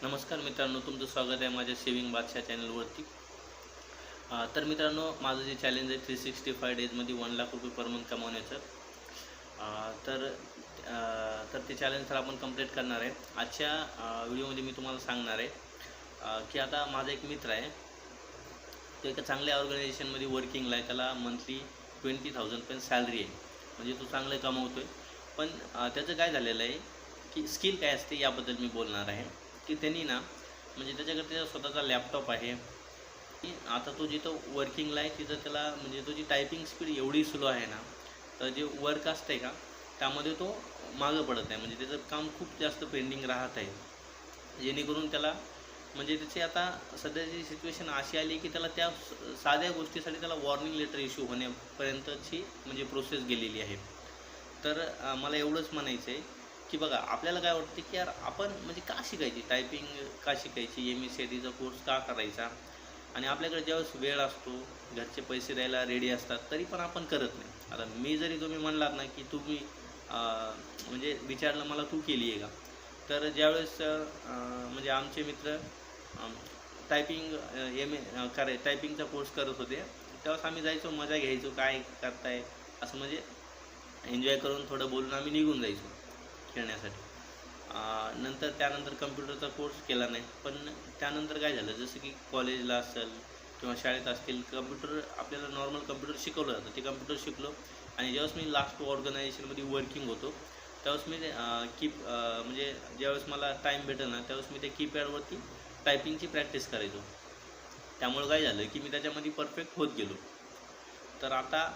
नमस्कार मित्रांनो, तुमचं स्वागत आहे माझ्या सेविंग बादशाह चॅनलवरती. तर मित्रांनो, माझं जे चॅलेंज आहे 365 डेजमध्ये 1,00,000 रुपये पर मंथ कमवण्याचं. तर तर ते चॅलेंज तर आपण कंप्लीट करणार आहे. आजच्या व्हिडिओमध्ये मी तुम्हाला सांगणार आहे की आता माझा एक मित्र आहे, तो एका चांगल्या ऑर्गनायझेशनमध्ये वर्किंगला आहे. त्याला मंथली 20,000 पण सॅलरी आहे, म्हणजे तो चांगलं कमवतो आहे. पण त्याचं काय झालेलं आहे की स्किल काय असते याबद्दल मी बोलणार आहे. की त्यांनी ना, म्हणजे त्याच्याकडे त्याचा स्वतःचा लॅपटॉप आहे. की आता तो जिथं वर्किंगला आहे तिथं त्याला म्हणजे तुझी टायपिंग स्पीड एवढी स्लो आहे ना, तर जे वर्क असते का त्यामध्ये तो मागं पडत आहे. म्हणजे त्याचं काम खूप जास्त पेंडिंग राहत आहे, जेणेकरून त्याला म्हणजे त्याची आता सध्याची सिच्युएशन अशी आली की त्याला त्या साध्या गोष्टीसाठी त्याला वॉर्निंग लेटर इश्यू होण्यापर्यंतची म्हणजे प्रोसेस गेलेली आहे. तर मला एवढंच म्हणायचं आहे की बघा, आपल्याला काय वाटतं की यार आपण म्हणजे का शिकायची टायपिंग, का शिकायची MSCITचा कोर्स का करायचा, आणि आपल्याकडे ज्यावेळेस वेळ असतो, घरचे पैसे द्यायला रेडी असतात, तरी पण आपण करत नाही. आता मी जरी तुम्ही म्हणलात ना की तुम्ही म्हणजे विचारलं मला तू केली आहे का, तर ज्यावेळेस म्हणजे आमचे मित्र टायपिंग टायपिंगचा कोर्स करत होते, त्यावेळेस आम्ही जायचो, मजा घ्यायचो, काय करताय असं म्हणजे एन्जॉय करून थोडं बोलून आम्ही निघून जायचो खेळण्यासाठी. नंतर त्यानंतर कम्प्युटरचा कोर्स केला नाही. पण त्यानंतर काय झालं, जसं की कॉलेजला असेल किंवा शाळेत असतील, कम्प्युटर आपल्याला नॉर्मल कम्प्युटर शिकवलं जातं, ते कम्प्युटर शिकलो. आणि ज्यावेळेस मी लास्ट ऑर्गनायझेशनमध्ये वर्किंग होतो, त्यावेळेस मी म्हणजे ज्यावेळेस मला टाईम भेटेल ना, त्यावेळेस मी ते कीपॅडवरती टायपिंगची प्रॅक्टिस करायचो. त्यामुळे काय झालं की मी त्याच्यामध्ये परफेक्ट होत गेलो. तर आता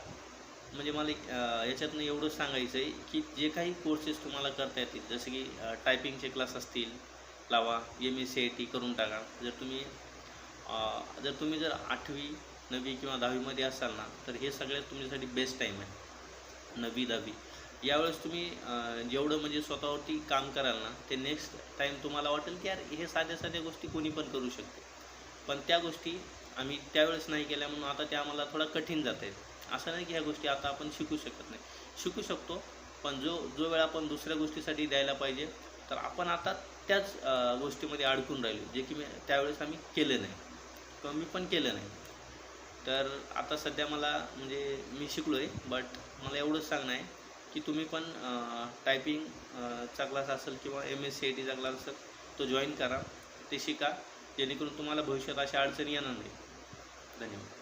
म्हणजे मला याच्यातनं एवढंच सांगायचं आहे की जे काही कोर्सेस तुम्हाला करता येतील, जसे की टायपिंगचे क्लास असतील, लावा. MSCIT करून टाका. जर तुम्ही 8वी 9वी किंवा 10वीमध्ये असाल ना, तर हे सगळ्यात तुमच्यासाठी बेस्ट टाईम आहे. 9वी 10वी यावेळेस तुम्ही जेवढं म्हणजे स्वतःवरती काम कराल ना, ते नेक्स्ट टाईम तुम्हाला वाटेल की यार हे साध्या साध्या गोष्टी कोणी पण करू शकते. पण त्या गोष्टी आम्ही त्यावेळेस नाही केल्या, म्हणून आता त्या आम्हाला थोडा कठीण जात आहेत. असं नाही की ह्या गोष्टी आता आपण शिकू शकत नाही, शिकू शकतो. पण जो वेळ आपण दुसऱ्या गोष्टीसाठी द्यायला पाहिजे, तर आपण आता त्याच गोष्टीमध्ये अडकून राहिलो, जे की त्यावेळेस आम्ही केलं नाही किंवा मी पण केलं नाही. तर आता सध्या मला म्हणजे मी शिकलो आहे, बट मला एवढंच सांगणं आहे की तुम्ही पण टायपिंग चा क्लास असेल किंवा MSCITचा क्लास असेल, तो जॉईन करा, ते शिका, जेणेकरून तुम्हाला भविष्यात अशा अडचणी येणार नाही. धन्यवाद.